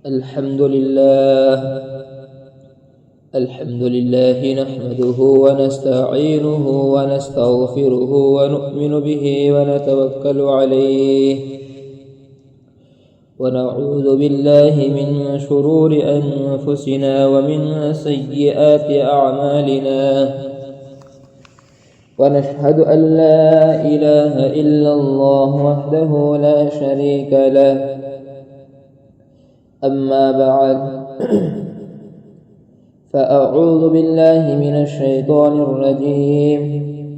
الحمد لله نحمده ونستعينه ونستغفره ونؤمن به ونتوكل عليه ونعوذ بالله من شرور أنفسنا ومن سيئات أعمالنا ونشهد أن لا إله إلا الله وحده لا شريك له. أما بعد فأعوذ بالله من الشيطان الرجيم.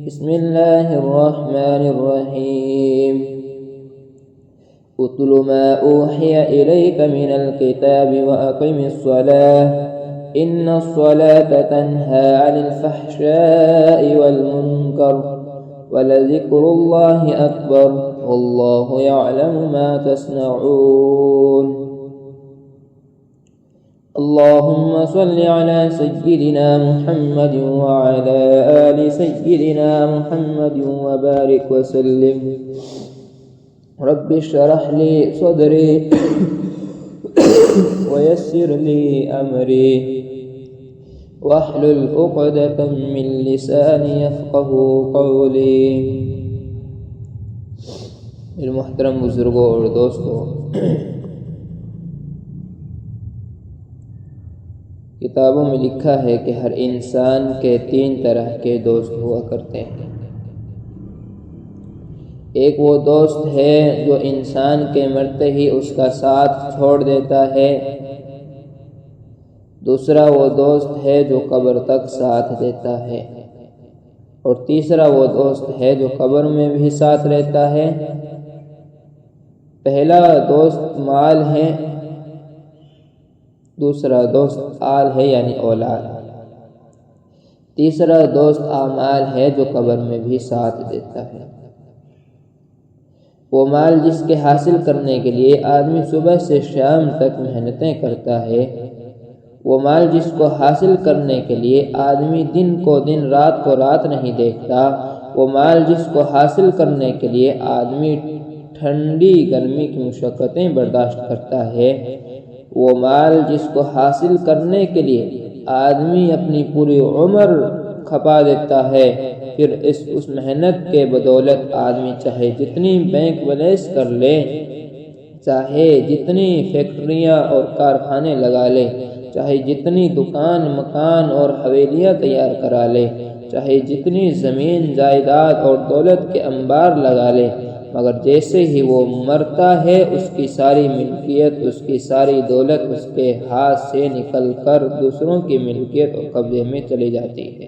بسم الله الرحمن الرحيم. اتل ما أوحي إليك من الكتاب وأقم الصلاة إن الصلاة تنهى عن الفحشاء والمنكر ولذكر الله أكبر والله يعلم ما تصنعون. اللهم صل على سيدنا محمد وعلى آل سيدنا محمد وبارك وسلم. رب اشرح لي صدري ويسر لي أمري واحلل عقدة من لساني يفقه قولي. محترم بزرگوں اور دوستوں، کتابوں میں لکھا ہے کہ ہر انسان کے 3 طرح کے دوست ہوا کرتے ہیں. ایک وہ دوست ہے جو انسان کے مرتے ہی اس کا ساتھ چھوڑ دیتا ہے. دوسرا وہ دوست ہے جو قبر تک ساتھ دیتا ہے. اور تیسرا وہ دوست ہے جو قبر میں بھی ساتھ رہتا ہے. پہلا دوست مال ہے، دوسرا دوست آل ہے یعنی اولاد، تیسرا دوست اعمال ہے جو قبر میں بھی ساتھ دیتا ہے. وہ مال جس کے حاصل کرنے کے لیے آدمی صبح سے شام تک محنتیں کرتا ہے، وہ مال جس کو حاصل کرنے کے لیے آدمی دن کو دن رات کو رات نہیں دیکھتا، وہ مال جس کو حاصل کرنے کے لیے آدمی ٹھنڈی گرمی کی مشقتیں برداشت کرتا ہے، وہ مال جس کو حاصل کرنے کے لیے آدمی اپنی پوری عمر کھپا دیتا ہے، پھر اس محنت کے بدولت آدمی چاہے جتنی بینک بیلنس کر لے، چاہے جتنی فیکٹریاں اور کارخانے لگا لے، چاہے جتنی دکان مکان اور حویلیاں تیار کرا لے، چاہے جتنی زمین جائیداد اور دولت کے انبار لگا لے، مگر جیسے ہی وہ مرتا ہے اس کی ساری ملکیت، اس کی ساری دولت اس کے ہاتھ سے نکل کر دوسروں کی ملکیت اور قبضے میں چلی جاتی ہے.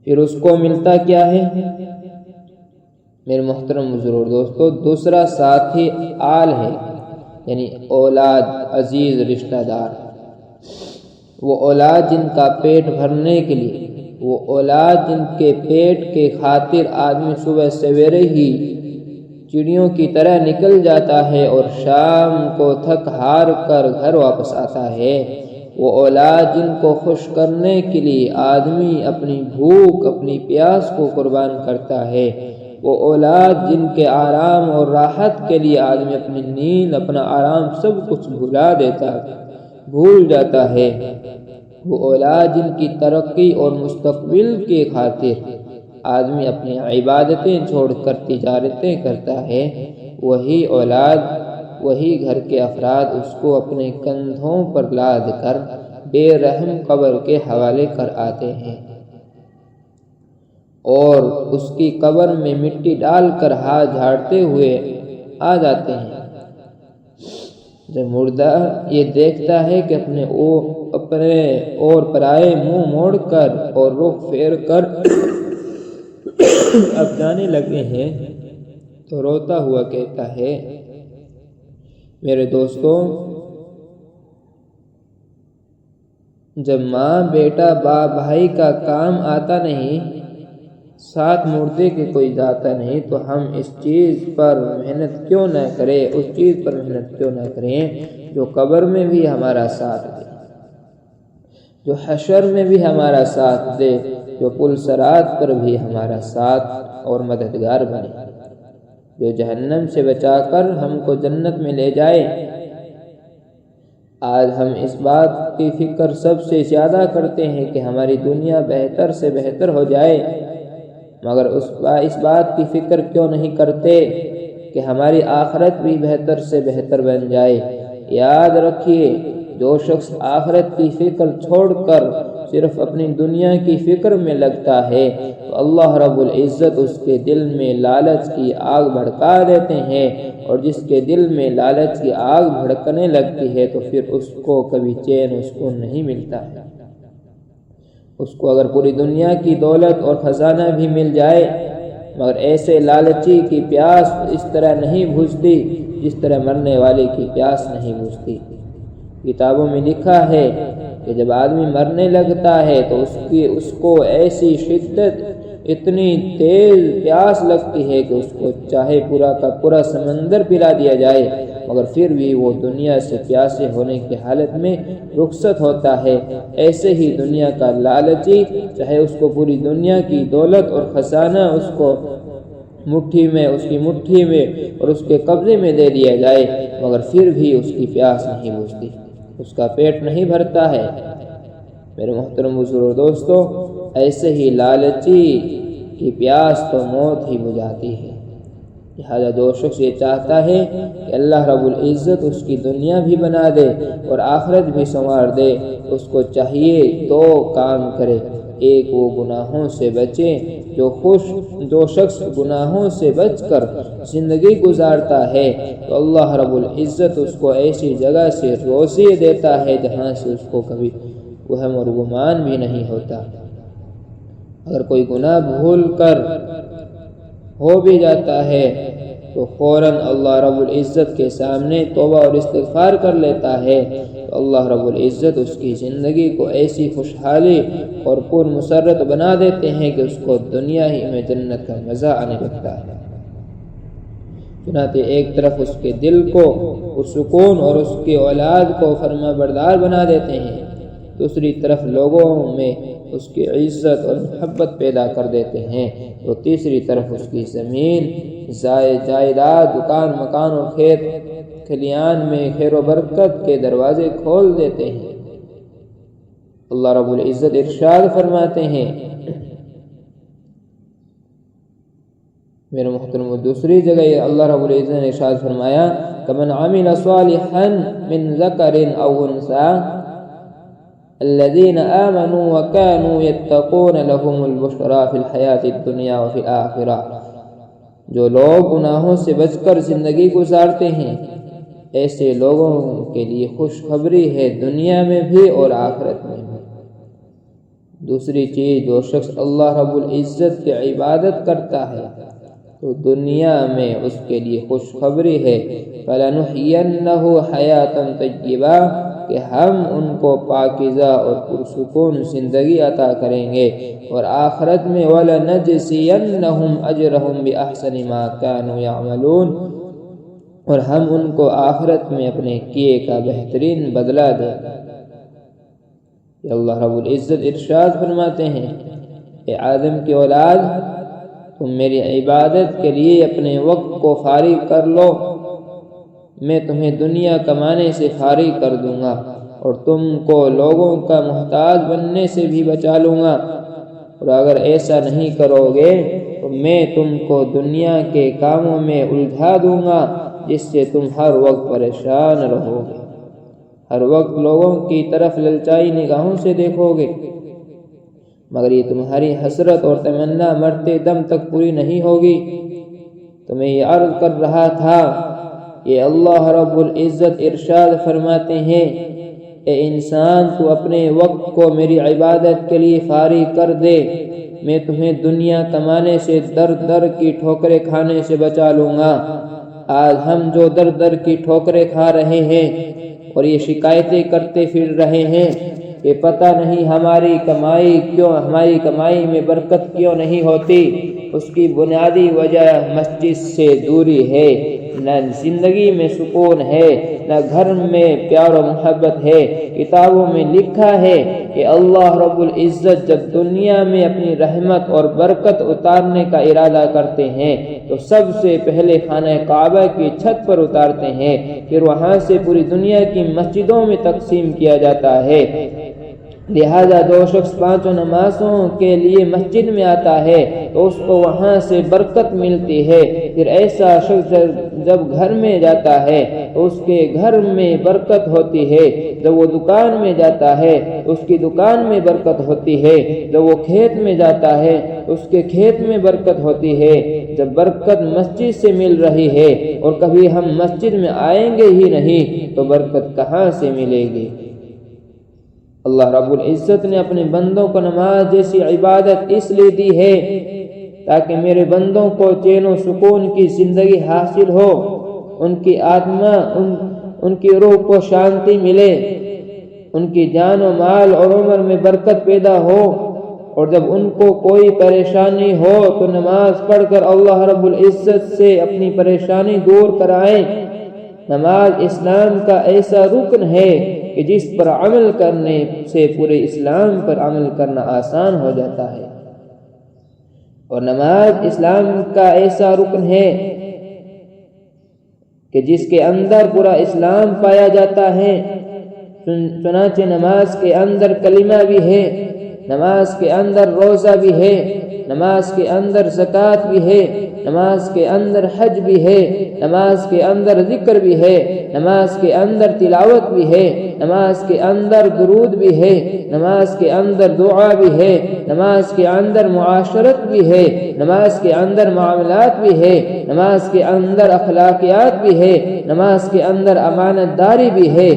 پھر اس کو ملتا کیا ہے؟ میرے محترم بزرگ دوستو، دوسرا ساتھی آل ہے یعنی اولاد، عزیز رشتہ دار. وہ اولاد جن کا پیٹ بھرنے کے لیے، وہ اولاد جن کے پیٹ کے خاطر آدمی صبح سویرے ہی چڑیوں کی طرح نکل جاتا ہے اور شام کو تھک ہار کر گھر واپس آتا ہے. وہ اولاد جن کو خوش کرنے کے لیے آدمی اپنی بھوک اپنی پیاس کو قربان کرتا ہے. وہ اولاد جن کے آرام اور راحت کے لیے آدمی اپنی نیند اپنا آرام سب کچھ بھول جاتا ہے. وہ اولاد جن کی ترقی اور مستقبل کی خاطر آدمی اپنی عبادتیں چھوڑ کر تجارتیں کرتا ہے، وہی اولاد وہی گھر کے افراد اس کو اپنے کندھوں پر لاد کر بے رحم قبر کے حوالے کر آتے ہیں اور اس کی قبر میں مٹی ڈال کر ہاتھ جھاڑتے ہوئے آ جاتے ہیں. جب مردہ یہ دیکھتا ہے کہ اپنے اور پرائے منہ موڑ کر اور رخ پھیر کر اب جانے لگے ہیں تو روتا ہوا کہتا ہے، میرے دوستوں، جب ماں بیٹا باپ بھائی کا کام آتا نہیں، ساتھ مردے کے کوئی جاتا نہیں، تو ہم اس چیز پر محنت کیوں نہ کریں، اس چیز پر محنت کیوں نہ کریں جو قبر میں بھی ہمارا ساتھ دے، جو حشر میں بھی ہمارا ساتھ دے، جو پل صراط پر بھی ہمارا ساتھ اور مددگار بنے، جو جہنم سے بچا کر ہم کو جنت میں لے جائے. آج ہم اس بات کی فکر سب سے زیادہ کرتے ہیں کہ ہماری دنیا بہتر سے بہتر ہو جائے، مگر اس بات کی فکر کیوں نہیں کرتے کہ ہماری آخرت بھی بہتر سے بہتر بن جائے۔ یاد رکھیے، جو شخص آخرت کی فکر چھوڑ کر صرف اپنی دنیا کی فکر میں لگتا ہے تو اللہ رب العزت اس کے دل میں لالچ کی آگ بھڑکا دیتے ہیں، اور جس کے دل میں لالچ کی آگ بھڑکنے لگتی ہے تو پھر اس کو کبھی چین و سکون نہیں ملتا ہے۔ اس کو اگر پوری دنیا کی دولت اور خزانہ بھی مل جائے، مگر ایسے لالچی کی پیاس اس طرح نہیں بجھتی جس طرح مرنے والے کی پیاس نہیں بجھتی۔ کتابوں میں لکھا ہے کہ جب آدمی مرنے لگتا ہے تو اس کو ایسی شدت، اتنی تیز پیاس لگتی ہے کہ اس کو چاہے پورا کا پورا سمندر پلا دیا جائے، مگر پھر بھی وہ دنیا سے پیاسے ہونے کی حالت میں رخصت ہوتا ہے۔ ایسے ہی دنیا کا لالچی، چاہے اس کو پوری دنیا کی دولت اور خزانہ اس کی مٹھی میں اور اس کے قبضے میں دے دیا جائے، مگر پھر بھی اس کی پیاس نہیں بجھتی، اس کا پیٹ نہیں بھرتا ہے۔ میرے محترم بزرگ دوستو، ایسے ہی لالچی کی پیاس تو موت ہی بجھاتی ہے۔ لہذا جو شخص یہ چاہتا ہے کہ اللہ رب العزت اس کی دنیا بھی بنا دے اور آخرت بھی سنوار دے، اس کو چاہیے دو کام کرے۔ ایک، وہ گناہوں سے بچے۔ جو شخص گناہوں سے بچ کر زندگی گزارتا ہے تو اللہ رب العزت اس کو ایسی جگہ سے روزی دیتا ہے جہاں سے اس کو کبھی وہم اور گمان بھی نہیں ہوتا۔ اگر کوئی گناہ بھول کر ہو بھی جاتا ہے تو فوراً اللہ رب العزت کے سامنے توبہ اور استغفار کر لیتا ہے تو اللہ رب العزت اس کی زندگی کو ایسی خوشحالی اور پر مسرت بنا دیتے ہیں کہ اس کو دنیا ہی میں جنت کا مزہ آنے لگتا ہے۔ چنانچہ ایک طرف اس کے دل کو سکون اور اس کی اولاد کو فرما بردار بنا دیتے ہیں، دوسری طرف لوگوں میں اس کی عزت اور محبت پیدا کر دیتے ہیں، تو تیسری طرف اس کی زمین، جائیداد، دکان مکان اور کھیت کھلیان میں خیر و برکت کے دروازے کھول دیتے ہیں۔ اللہ رب العزت ارشاد فرماتے ہیں، میرے محترم دوسری جگہ اللہ رب العزت نے ارشاد فرمایا، کمن عمل صالحا من ذکر او انثى الذين آمنوا وكانوا يتقون لهم البشرى في الحياة الدنيا وفي الآخرة۔ جو لوگ گناہوں سے بچ کر زندگی گزارتے ہیں، ایسے لوگوں کے لیے خوشخبری ہے دنیا میں بھی اور آخرت میں بھی۔ دوسری چیز، جو شخص اللہ رب العزت کی عبادت کرتا ہے تو دنیا میں اس کے لیے خوشخبری ہے، فَلَنُحْيَنَّهُ حَيَاةً طَيِّبَةً، کہ ہم ان کو پاکیزہ اور پرسکون زندگی عطا کریں گے، اور آخرت میں وَلَنَجْزِيَنَّهُمْ أَجْرَهُمْ بِأَحْسَنِ مَا كَانُوا يَعْمَلُونَ، اور ہم ان کو آخرت میں اپنے کیے کا بہترین بدلہ دیں گے۔ یہ اللہ رب العزت ارشاد فرماتے ہیں، اے آدم کی اولاد، تم میری عبادت کے لیے اپنے وقت کو فارغ کر لو، میں تمہیں دنیا کمانے سے فارغ کر دوں گا اور تم کو لوگوں کا محتاج بننے سے بھی بچا لوں گا، اور اگر ایسا نہیں کرو گے تو میں تم کو دنیا کے کاموں میں الجھا دوں گا جس سے تم ہر وقت پریشان رہو گے، ہر وقت لوگوں کی طرف للچائی نگاہوں سے دیکھو گے، مگر یہ تمہاری حسرت اور تمنا مرتے دم تک پوری نہیں ہوگی۔ تو میں یہ عرض کر رہا تھا، یہ اللہ رب العزت ارشاد فرماتے ہیں، اے انسان، تو اپنے وقت کو میری عبادت کے لیے فارغ کر دے، میں تمہیں دنیا کمانے سے در در کی ٹھوکریں کھانے سے بچا لوں گا۔ آج ہم جو در در کی ٹھوکریں کھا رہے ہیں اور یہ شکایتیں کرتے پھر رہے ہیں کہ پتہ نہیں ہماری کمائی میں برکت کیوں نہیں ہوتی، اس کی بنیادی وجہ مسجد سے دوری ہے، نہ زندگی میں سکون ہے، نہ گھر میں پیار و محبت ہے۔ کتابوں میں لکھا ہے کہ اللہ رب العزت جب دنیا میں اپنی رحمت اور برکت اتارنے کا ارادہ کرتے ہیں تو سب سے پہلے خانہ کعبہ کی چھت پر اتارتے ہیں، پھر وہاں سے پوری دنیا کی مسجدوں میں تقسیم کیا جاتا ہے۔ لہذا جو شخص پانچوں نمازوں کے لیے مسجد میں آتا ہے تو اس کو وہاں سے برکت ملتی ہے۔ پھر ایسا شخص جب گھر میں جاتا ہے تو اس کے گھر میں برکت ہوتی ہے، جب وہ دکان میں جاتا ہے تو اس کی دکان میں برکت ہوتی ہے، جب وہ کھیت میں جاتا ہے تو اس کے کھیت میں برکت ہوتی ہے۔ جب برکت مسجد سے مل رہی ہے اور کبھی ہم مسجد میں آئیں گے ہی نہیں تو برکت کہاں سے ملے گی؟ اللہ رب العزت نے اپنے بندوں کو نماز جیسی عبادت اس لیے دی ہے تاکہ میرے بندوں کو چین و سکون کی زندگی حاصل ہو، ان کی آتما ان کی روح کو شانتی ملے، ان کی جان و مال اور عمر میں برکت پیدا ہو، اور جب ان کو کوئی پریشانی ہو تو نماز پڑھ کر اللہ رب العزت سے اپنی پریشانی دور کرائیں۔ نماز اسلام کا ایسا رکن ہے کہ جس پر عمل کرنے سے پورے اسلام پر عمل کرنا آسان ہو جاتا ہے، اور نماز اسلام کا ایسا رکن ہے کہ جس کے اندر پورا اسلام پایا جاتا ہے۔ چنانچہ نماز کے اندر کلمہ بھی ہے، نماز کے اندر روزہ بھی ہے، نماز کے اندر زکوٰۃ بھی ہے، نماز کے اندر حج بھی ہے، نماز کے اندر ذکر بھی ہے، نماز کے اندر تلاوت بھی ہے، نماز کے اندر درود بھی ہے، نماز کے اندر دعا بھی ہے، نماز کے اندر معاشرت بھی ہے، نماز کے اندر معاملات بھی ہے، نماز کے اندر اخلاقیات بھی ہے، نماز کے اندر امانت داری بھی ہے۔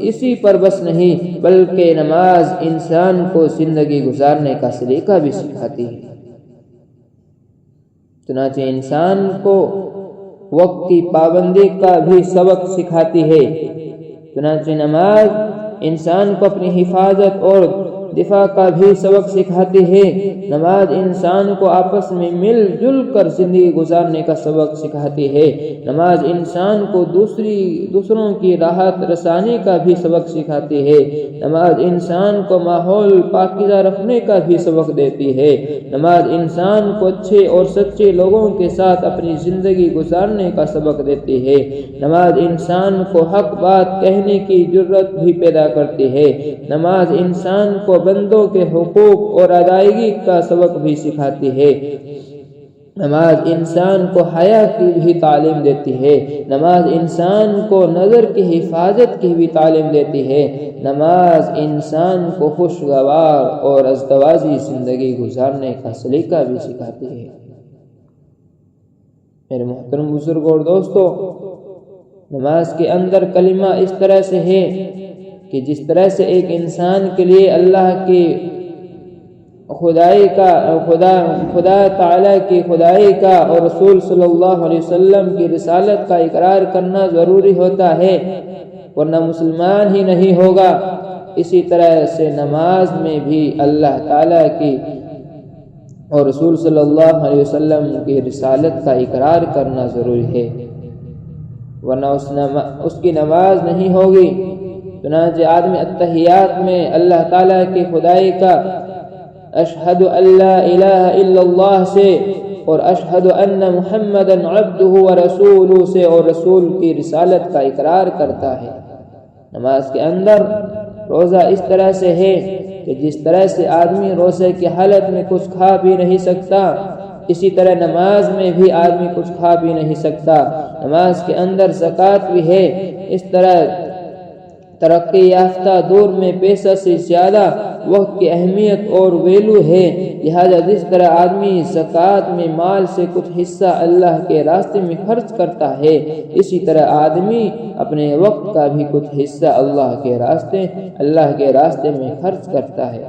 اسی پر بس نہیں بلکہ نماز انسان کو زندگی گزارنے کا سلیقہ بھی سکھاتی ہے۔ چنانچہ انسان کو وقت کی پابندی کا بھی سبق سکھاتی ہے۔ چنانچہ نماز انسان کو اپنی حفاظت اور دفاع کا بھی سبق سکھاتی ہے۔ نماز انسان کو آپس میں مل جل کر زندگی گزارنے کا سبق سکھاتی ہے۔ نماز انسان کو دوسروں کی راحت رسانی کا بھی سبق سکھاتی ہے۔ نماز انسان کو ماحول پاکیزہ رکھنے کا بھی سبق دیتی ہے۔ نماز انسان کو اچھے اور سچے لوگوں کے ساتھ اپنی زندگی گزارنے کا سبق دیتی ہے۔ نماز انسان کو حق بات کہنے کی جرأت بھی پیدا کرتی ہے۔ نماز انسان کو بندوں کے حقوق اور ادائیگی کا سبق بھی سکھاتی ہے۔ نماز انسان کو حیا کی بھی تعلیم دیتی ہے۔ نماز انسان کو نظر کی حفاظت کی بھی تعلیم دیتی ہے۔ نماز انسان کو خوشگوار اور ازدواجی زندگی گزارنے کا سلیقہ بھی سکھاتی ہے۔ میرے محترم بزرگوں اور دوستو، نماز کے اندر کلمہ اس طرح سے ہے کہ جس طرح سے ایک انسان کے لیے اللہ کی خدا تعالیٰ کی خدائی کا اور رسول صلی اللہ علیہ وسلم کی رسالت کا اقرار کرنا ضروری ہوتا ہے، ورنہ مسلمان ہی نہیں ہوگا، اسی طرح سے نماز میں بھی اللہ تعالیٰ کی اور رسول صلی اللہ علیہ وسلم کی رسالت کا اقرار کرنا ضروری ہے، ورنہ اس کی نماز نہیں ہوگی۔ چنانچہ آدمی التحیات میں اللہ تعالیٰ کی خدائی کا اشہد ان لا الہ الا اللہ سے اور اشہد ان محمدا عبدہ ورسولہ سے اور رسول کی رسالت کا اقرار کرتا ہے۔ نماز کے اندر روزہ اس طرح سے ہے کہ جس طرح سے آدمی روزے کی حالت میں کچھ کھا بھی نہیں سکتا، اسی طرح نماز میں بھی آدمی کچھ کھا بھی نہیں سکتا۔ نماز کے اندر زکوٰۃ بھی ہے۔ اس طرح ترقی یافتہ دور میں پیسہ سے زیادہ وقت کی اہمیت اور ویلو ہے، لہذا جس طرح آدمی زکوٰۃ میں مال سے کچھ حصہ اللہ کے راستے میں خرچ کرتا ہے، اسی طرح آدمی اپنے وقت کا بھی کچھ حصہ اللہ کے راستے میں خرچ کرتا ہے۔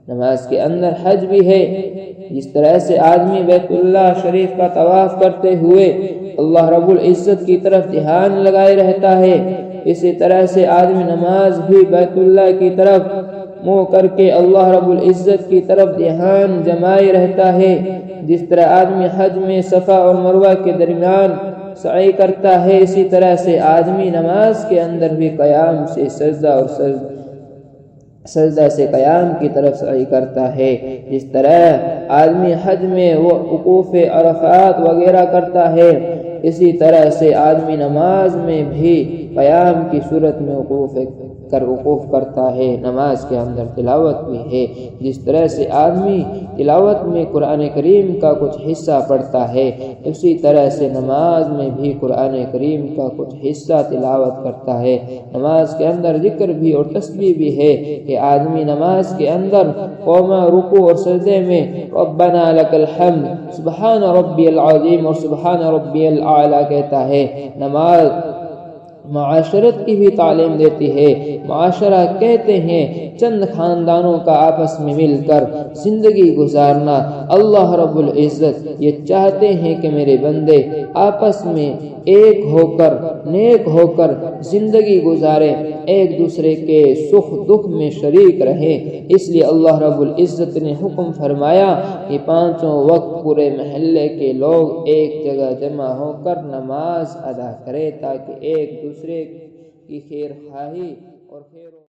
نماز کے اندر حج بھی ہے۔ جس طرح سے آدمی بیت اللہ شریف کا طواف کرتے ہوئے اللہ رب العزت کی طرف دھیان لگائے رہتا ہے، اسی طرح سے آدمی نماز بھی بیت اللہ کی طرف منہ کر کے اللہ رب العزت کی طرف دھیان جمائے رہتا ہے۔ جس طرح آدمی حج میں صفا اور مروہ کے درمیان سعی کرتا ہے، اسی طرح سے آدمی نماز کے اندر بھی قیام سے سجدہ اور سجدہ سے قیام کی طرف سعی کرتا ہے۔ جس طرح آدمی حج میں وہ وقوف عرفات وغیرہ کرتا ہے، اسی طرح سے آدمی نماز میں بھی قیام کی صورت میں وقوف کرتا ہے، نماز کے اندر تلاوت بھی ہے۔ جس طرح سے آدمی تلاوت میں قرآن کریم کا کچھ حصہ پڑھتا ہے، اسی طرح سے نماز میں بھی قرآن کریم کا کچھ حصہ تلاوت کرتا ہے۔ نماز کے اندر ذکر بھی اور تسبیح بھی ہے کہ آدمی نماز کے اندر قوما، رکوع اور سجدے میں ربنا لک الحمد، سبحان ربی العظیم اور سبحان ربی الاعلی کہتا ہے۔ نماز معاشرت کی بھی تعلیم دیتی ہے۔ معاشرہ کہتے ہیں چند خاندانوں کا آپس میں مل کر زندگی گزارنا۔ اللہ رب العزت یہ چاہتے ہیں کہ میرے بندے آپس میں ایک ہو کر، نیک ہو کر زندگی گزاریں، ایک دوسرے کے سکھ دکھ میں شریک رہیں۔ اس لیے اللہ رب العزت نے حکم فرمایا کہ 5 وقت پورے محلے کے لوگ ایک جگہ جمع ہو کر نماز ادا کریں، تاکہ ایک دوسرے کی خیر خواہی اور خیر